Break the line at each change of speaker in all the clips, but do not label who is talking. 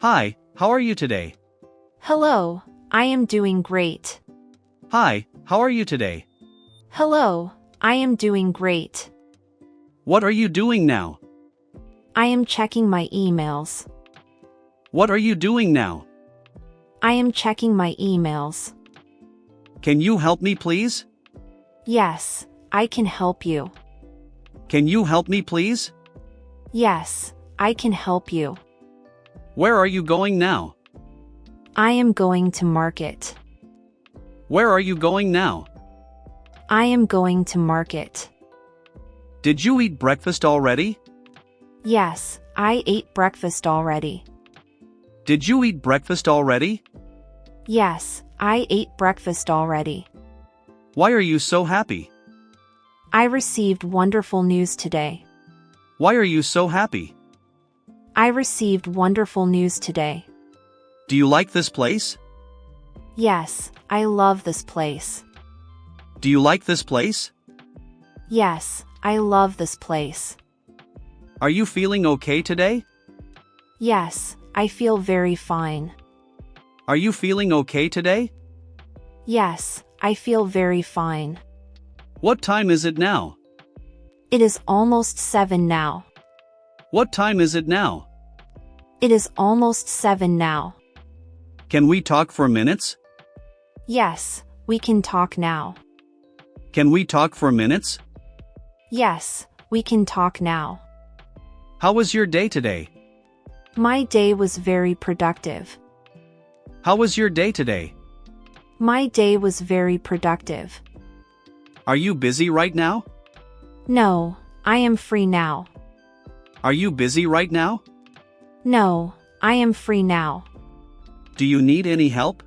Hi, how are you today?
Hello, I am doing great.
Hi, how are you today?
Hello, I am doing great.
What are you doing now?
I am checking my emails.
What are you doing now?
I am checking my emails.
Can you help me please?
Yes, I can help you.
Can you help me please?
Yes, I can help you.
Where are you going now?
I am going to market.
Where are you going now?
I am going to market.
Did you eat breakfast already?
Yes, I ate breakfast already.
Did you eat breakfast already?
Yes, I ate breakfast already.
Why are you so happy?
I received wonderful news today.
Why are you so happy?
I received wonderful news today.
Do you like this place?
Yes, I love this place.
Do you like this place?
Yes, I love this place.
Are you feeling okay today?
Yes, I feel very fine.
Are you feeling okay today?
Yes, I feel very fine.
What time is it now?
It is almost 7 now.
What time is it now?
It is almost 7 now.
Can we talk for minutes?
Yes, we can talk now.
Can we talk for minutes?
Yes, we can talk now.
How was your day today?
My day was very productive.
How was your day today?
My day was very productive.
Are you busy right now?
No, I am free now.
Are you busy right now?
No, I am free now.
Do you need any help?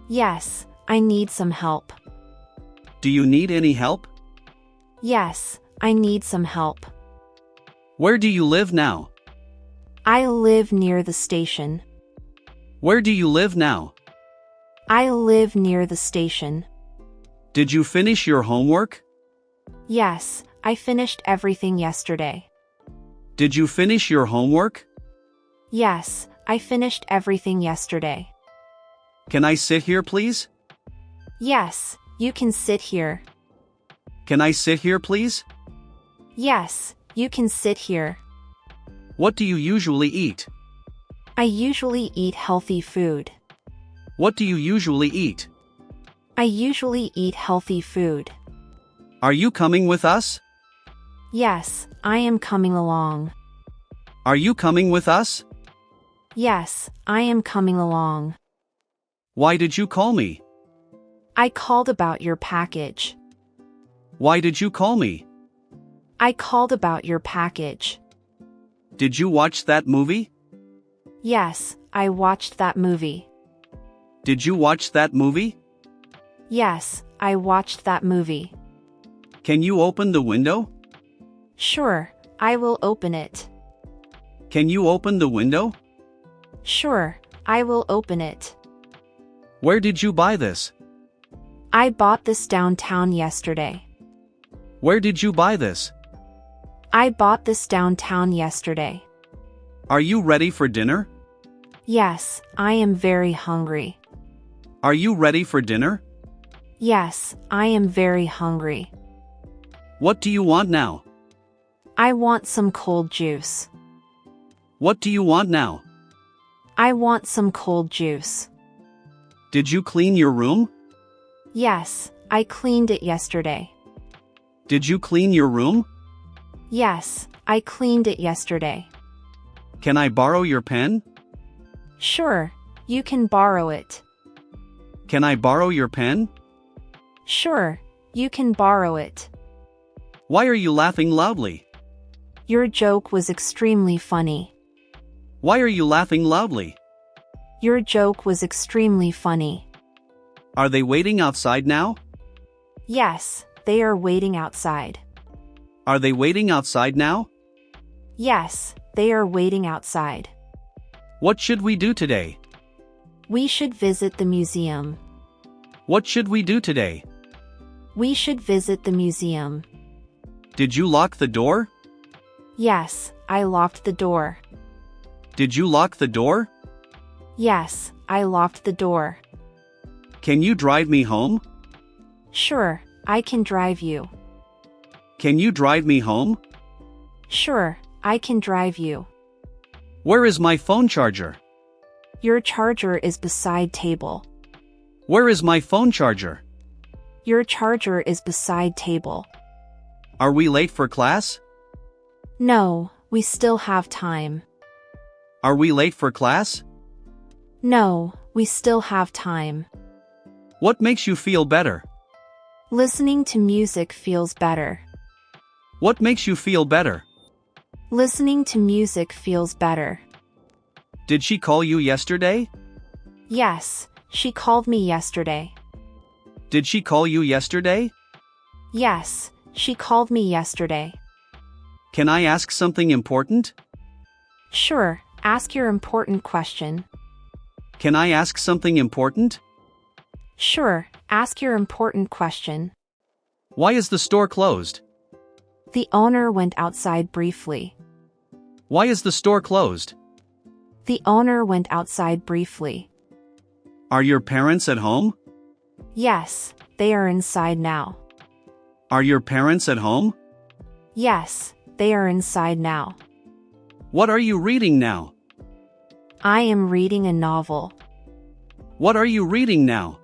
Yes, I need some help.
Do you need any help?
Yes, I need some help.
Where do you live now?
I live near the station.
Where do you live now?
I live near the station.
Did you finish your homework?
Yes, I finished everything yesterday.
Did you finish your homework?
Yes, I finished everything yesterday.
Can I sit here, please?
Yes, you can sit here.
Can I sit here, please?
Yes, you can sit here.
What do you usually eat?
I usually eat healthy food.
What do you usually eat?
I usually eat healthy food.
Are you coming with us?
Yes, I am coming along.
Are you coming with us?
Yes, I am coming along.
Why did you call me?
I called about your package.
Why did you call me?
I called about your package.
Did you watch that movie?
Yes, I watched that movie.
Did you watch that movie?
Yes, I watched that movie.
Can you open the window?
Sure, I will open it.
Can you open the window?
Sure, I will open it.
Where did you buy this?
I bought this downtown yesterday.
Where did you buy this?
I bought this downtown yesterday.
Are you ready for dinner?
Yes, I am very hungry.
Are you ready for dinner?
Yes, I am very hungry.
What do you want now?
I want some cold juice.
What do you want now?
I want some cold juice.
Did you clean your room?
Yes, I cleaned it yesterday.
Did you clean your room?
Yes, I cleaned it yesterday.
Can I borrow your pen?
Sure, you can borrow it.
Can I borrow your pen?
Sure, you can borrow it.
Why are you laughing loudly?
Your joke was extremely funny.
Why are you laughing loudly?
Your joke was extremely funny.
Are they waiting outside now?
Yes, they are waiting outside.
Are they waiting outside now?
Yes, they are waiting outside.
What should we do today?
We should visit the museum.
What should we do today?
We should visit the museum.
Did you lock the door?
Yes, I locked the door.
Did you lock the door?
Yes, I locked the door.
Can you drive me home?
Sure, I can drive you.
Can you drive me home?
Sure, I can drive you.
Where is my phone charger?
Your charger is beside table.
Where is my phone charger?
Your charger is beside table.
Are we late for class?
No, we still have time.
Are we late for class?
No, we still have time.
What makes you feel better?
Listening to music feels better.
What makes you feel better?
Listening to music feels better.
Did she call you yesterday?
Yes, she called me yesterday.
Did she call you yesterday?
Yes, she called me yesterday.
Can I ask something important?
Sure, ask your important question.
Can I ask something important?
Sure, ask your important question.
Why is the store closed?
The owner went outside briefly.
Why is the store closed?
The owner went outside briefly.
Are your parents at home?
Yes, they are inside now.
Are your parents at home?
Yes, they are inside now.
What are you reading now?
I am reading a novel.
What are you reading now?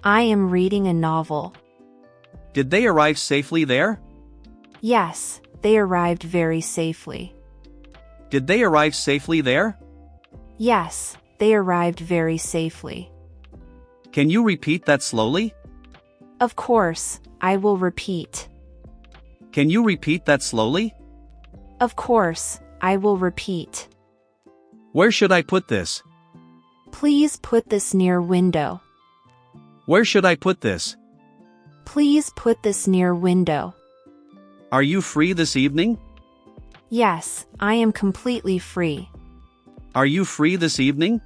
I am reading a novel.
Did they arrive safely there?
Yes, they arrived very safely.
Did they arrive safely there?
Yes, they arrived very safely.
Can you repeat that slowly?
Of course, I will repeat.
Can you repeat that slowly?
Of course, I will repeat.
Where should I put this?
Please put this near window.
Where should I put this?
Please put this near window.
Are you free this evening?
Yes, I am completely free.
Are you free this evening?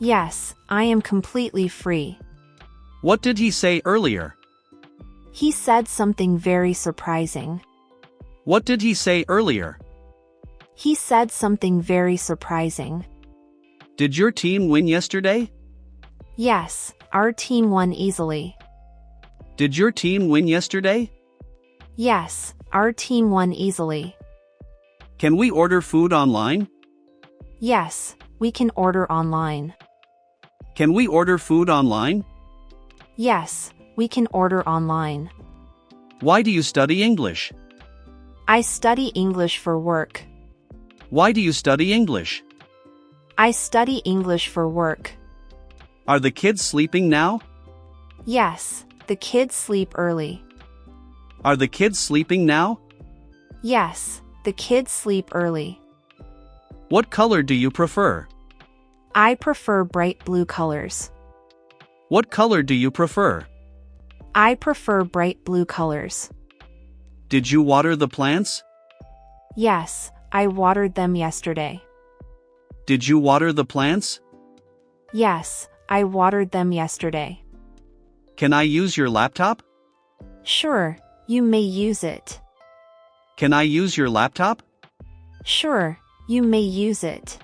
Yes, I am completely free.
What did he say earlier?
He said something very surprising.
What did he say earlier?
He said something very surprising.
Did your team win yesterday?
Yes, our team won easily.
Did your team win yesterday?
Yes, our team won easily.
Can we order food online?
Yes, we can order online.
Can we order food online?
Yes, we can order online.
Why do you study English?
I study English for work.
Why do you study English?
I study English for work.
Are the kids sleeping now?
Yes, the kids sleep early.
Are the kids sleeping now?
Yes, the kids sleep early.
What color do you prefer?
I prefer bright blue colors.
What color do you prefer?
I prefer bright blue colors.
Did you water the plants?
Yes, I watered them yesterday.
Did you water the plants?
Yes, I watered them yesterday.
Can I use your laptop?
Sure, you may use it.
Can I use your laptop?
Sure, you may use it.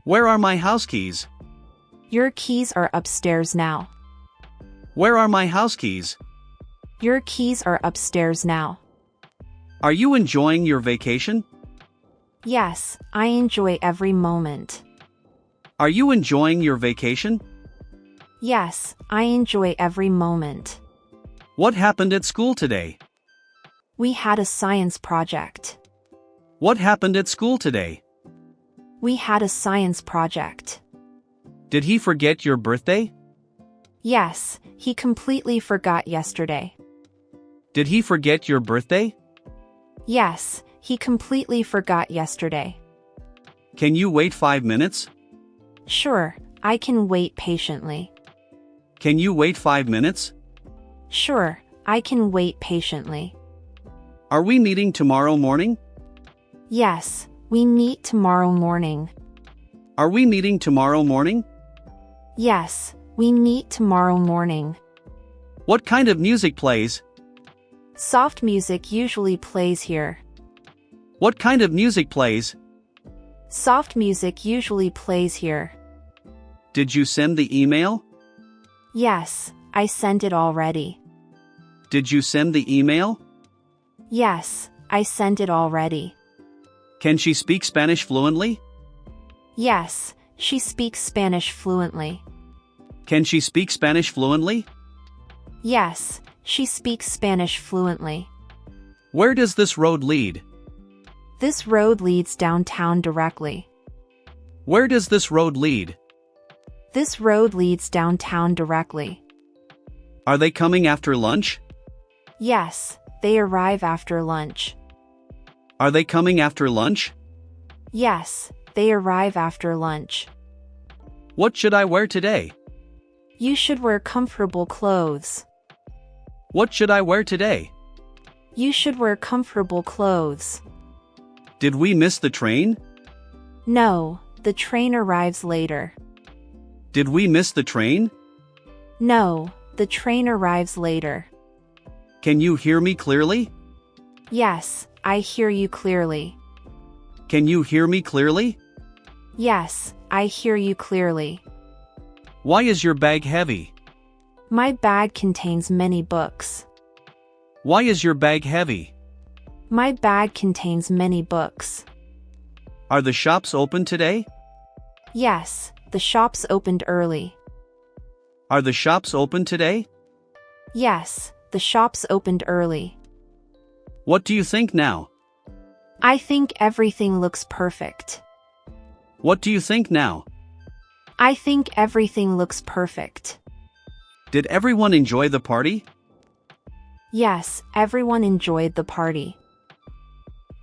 Where are my house keys?
Your keys are upstairs now.
Where are my house keys?
Your keys are upstairs now.
Are you enjoying your vacation?
Yes, I enjoy every moment.
Are you enjoying your vacation?
Yes, I enjoy every moment.
What happened at school today?
We had a science project.
What happened at school today?
We had a science project.
Did he forget your birthday?
Yes, he completely forgot yesterday.
Did he forget your birthday?
Yes, he completely forgot yesterday.
Can you wait 5 minutes?
Sure, I can wait patiently.
Can you wait 5 minutes?
Sure, I can wait patiently.
Are we meeting tomorrow morning?
Yes, we meet tomorrow morning.
Are we meeting tomorrow morning?
Yes, we meet tomorrow morning.
What kind of music plays?
Soft music usually plays here.
What kind of music plays?
Soft music usually plays here.
Did you send the email?
Yes, I sent it already.
Did you send the email?
Yes, I sent it already.
Can she speak Spanish fluently?
Yes, she speaks Spanish fluently.
Can she speak Spanish fluently?
Yes, she speaks Spanish fluently.
Where does this road lead?
This road leads downtown directly.
Where does this road lead?
This road leads downtown directly.
Are they coming after lunch?
Yes, they arrive after lunch.
Are they coming after lunch?
Yes, they arrive after lunch.
What should I wear today?
You should wear comfortable clothes.
What should I wear today?
You should wear comfortable clothes.
Did we miss the train?
No, the train arrives later.
Did we miss the train?
No, the train arrives later.
Can you hear me clearly?
Yes, I hear you clearly.
Can you hear me clearly?
Yes, I hear you clearly.
Why is your bag heavy?
My bag contains many books.
Why is your bag heavy?
My bag contains many books.
Are the shops open today?
Yes, the shops opened early.
Are the shops open today?
Yes, the shops opened early.
What do you think now?
I think everything looks perfect.
What do you think now?
I think everything looks perfect.
Did everyone enjoy the party?
Yes, everyone enjoyed the party.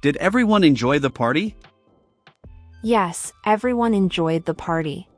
Did everyone enjoy the party?
Yes, everyone enjoyed the party.